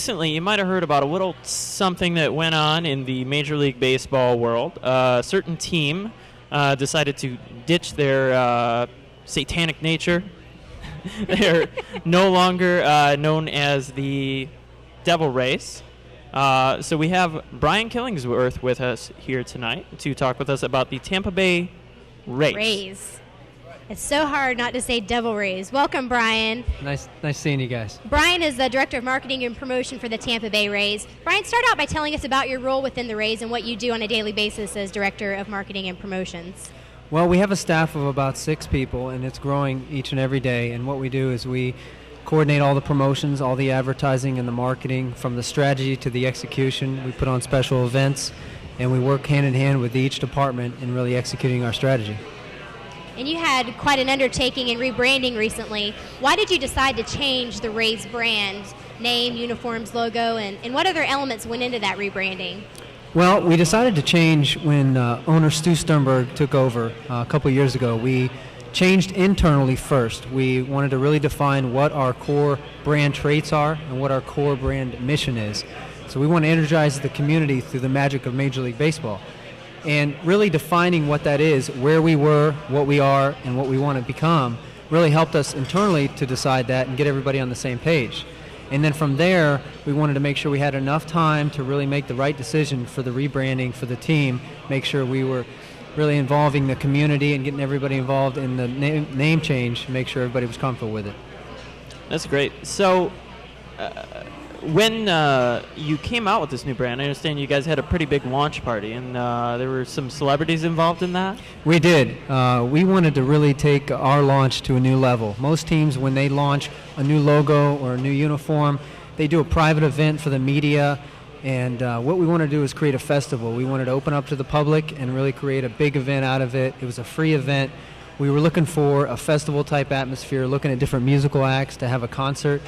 recently, you might have heard about a little something that went on in the Major League Baseball world. A certain team decided to ditch their satanic nature. They're no longer known as the Devil Race. So we have Brian Killingsworth with us here tonight to talk with us about the Tampa Bay Rays. It's so hard not to say Devil Rays. Welcome, Brian. Nice seeing you guys. Brian is the Director of Marketing and Promotion for the Tampa Bay Rays. Brian, start out by telling us about your role within the Rays and what you do on a daily basis as Director of Marketing and Promotions. Well, we have a staff of about 6 people, and it's growing each and every day. And what we do is we coordinate all the promotions, all the advertising and the marketing, from the strategy to the execution. We put on special events, and we work hand in hand with each department in really executing our strategy. And you had quite an undertaking in rebranding recently. Why did you decide to change the Rays brand, name, uniforms, logo, and what other elements went into that rebranding? Well, we decided to change when owner Stu Sternberg took over a couple years ago. We changed internally first. We wanted to really define what our core brand traits are and what our core brand mission is. So we want to energize the community through the magic of Major League Baseball. And really defining what that is, where we were, what we are, and what we want to become, really helped us internally to decide that and get everybody on the same page. And then from there, we wanted to make sure we had enough time to really make the right decision for the rebranding for the team, make sure we were really involving the community and getting everybody involved in the name change, make sure everybody was comfortable with it. That's great. So when you came out with this new brand, I understand you guys had a pretty big launch party, and there were some celebrities involved in that? We did. We wanted to really take our launch to a new level. Most teams, when they launch a new logo or a new uniform, they do a private event for the media, and what we want to do is create a festival. We wanted to open up to the public and really create a big event out of it. It was a free event. We were looking for a festival-type atmosphere, looking at different musical acts to have a concert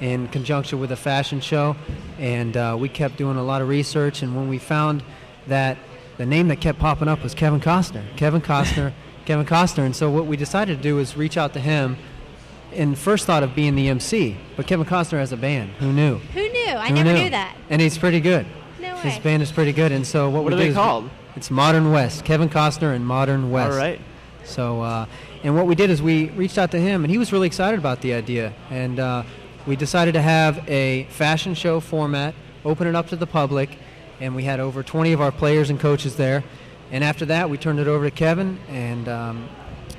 in conjunction with a fashion show, and we kept doing a lot of research, and when we found that the name that kept popping up was Kevin Costner, and so what we decided to do was reach out to him, and first thought of being the MC, but Kevin Costner has a band. Who knew? I never knew that. And he's pretty good. No way. His band is pretty good, and so what are they called? It's Modern West. Kevin Costner and Modern West. All right. So, and what we did is we reached out to him, and he was really excited about the idea, and we decided to have a fashion show format, open it up to the public, and we had over 20 of our players and coaches there. And after that, we turned it over to Kevin, and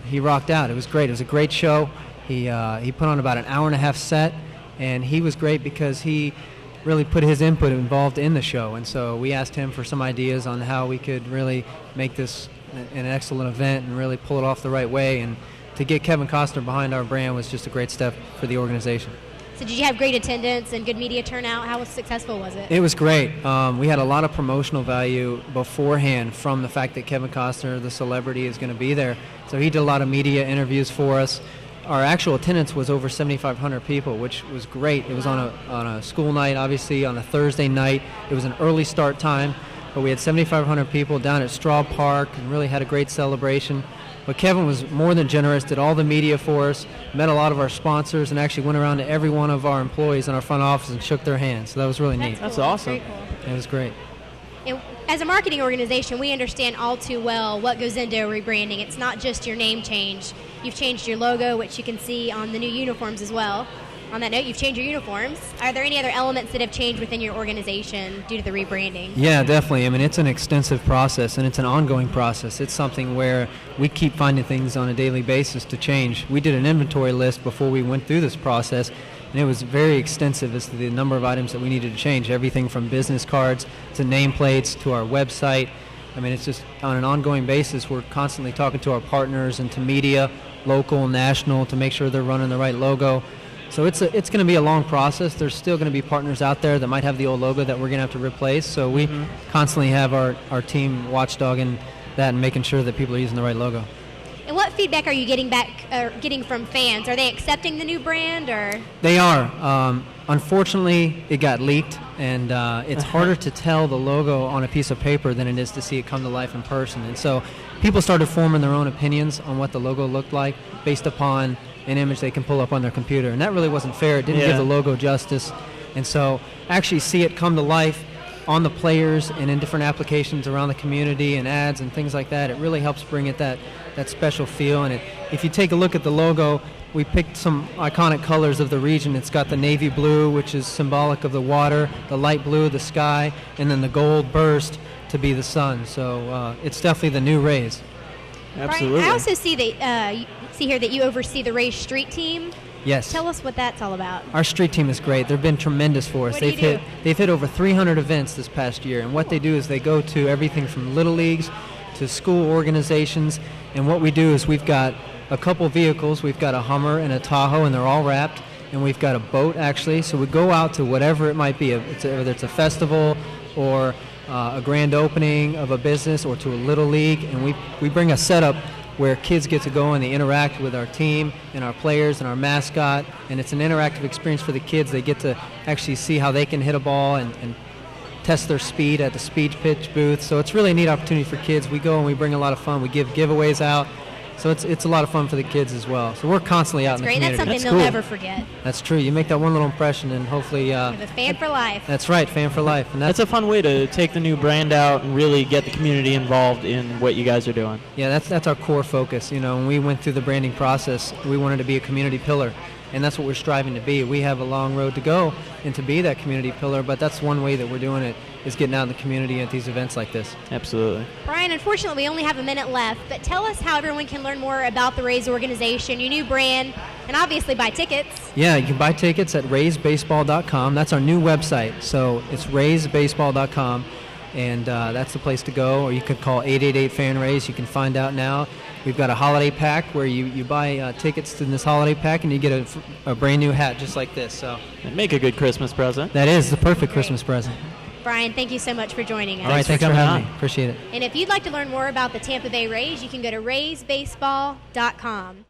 he rocked out. It was great. It was a great show. He put on about an hour-and-a-half set, and he was great because he really put his input involved in the show. And so we asked him for some ideas on how we could really make this an excellent event and really pull it off the right way. And to get Kevin Costner behind our brand was just a great step for the organization. So did you have great attendance and good media turnout? How successful was it? It was great. We had a lot of promotional value beforehand from the fact that Kevin Costner, the celebrity, is going to be there. So he did a lot of media interviews for us. Our actual attendance was over 7,500 people, which was great. It was on a school night, obviously, on a Thursday night. It was an early start time, but we had 7,500 people down at Straw Park and really had a great celebration. But Kevin was more than generous, did all the media for us, met a lot of our sponsors, and actually went around to every one of our employees in our front office and shook their hands. So that was really neat. That's awesome. Cool. It was great. And as a marketing organization, we understand all too well what goes into rebranding. It's not just your name change. You've changed your logo, which you can see on the new uniforms as well. On that note, you've changed your uniforms. Are there any other elements that have changed within your organization due to the rebranding? Yeah, definitely. I mean, it's an extensive process, and it's an ongoing process. It's something where we keep finding things on a daily basis to change. We did an inventory list before we went through this process, and it was very extensive as to the number of items that we needed to change, everything from business cards to nameplates to our website. I mean, it's just on an ongoing basis. We're constantly talking to our partners and to media, local, national, to make sure they're running the right logo. So it's going to be a long process. There's still going to be partners out there that might have the old logo that we're going to have to replace. So we constantly have our team watchdogging that and making sure that people are using the right logo. And what feedback are you getting from fans? Are they accepting the new brand, or? They are. Unfortunately, it got leaked, and it's harder to tell the logo on a piece of paper than it is to see it come to life in person. And so people started forming their own opinions on what the logo looked like based upon an image they can pull up on their computer, and that really wasn't fair. It didn't give the logo justice, And so actually see it come to life on the players and in different applications around the community and ads and things like that, it really helps bring it that special feel. And if you take a look at the logo, we picked some iconic colors of the region. It's got the navy blue, which is symbolic of the water, the light blue, the sky, and then the gold burst to be the sun. So it's definitely the new Rays. Absolutely. Brian, I also see that see here that you oversee the Rays street team. Yes. Tell us what that's all about. Our street team is great. They've been tremendous for us. What do you do? They've hit over 300 events this past year, and what they do is they go to everything from little leagues to school organizations, and what we do is we've got a couple vehicles. We've got a Hummer and a Tahoe, and they're all wrapped, and we've got a boat actually, so we go out to whatever it might be, whether it's a festival or a grand opening of a business or to a little league, and we bring a setup where kids get to go and they interact with our team and our players and our mascot, and it's an interactive experience for the kids. They get to actually see how they can hit a ball and test their speed at the speed pitch booth. So it's really a neat opportunity for kids. We go and we bring a lot of fun. We give giveaways out. So it's a lot of fun for the kids as well. So we're constantly out in the community. That's great. That's something they'll never forget. That's true. You make that one little impression, and hopefully... You're the fan for life. That's right, fan for life. And that's a fun way to take the new brand out and really get the community involved in what you guys are doing. Yeah, that's our core focus. You know, when we went through the branding process, we wanted to be a community pillar, and that's what we're striving to be. We have a long road to go and to be that community pillar, but that's one way that we're doing it, is getting out in the community at these events like this. Absolutely. Brian, unfortunately, we only have a minute left, but tell us how everyone can learn more about the Rays organization, your new brand, and obviously buy tickets. Yeah, you can buy tickets at raysbaseball.com. That's our new website. So it's raysbaseball.com, and that's the place to go. Or you could call 888-FAN-RAYS. You can find out now. We've got a holiday pack where you buy tickets in this holiday pack, and you get a brand new hat just like this. So it'd make a good Christmas present. That is the perfect Christmas present. Brian, thank you so much for joining us. All right, thanks for having me. Appreciate it. And if you'd like to learn more about the Tampa Bay Rays, you can go to raysbaseball.com.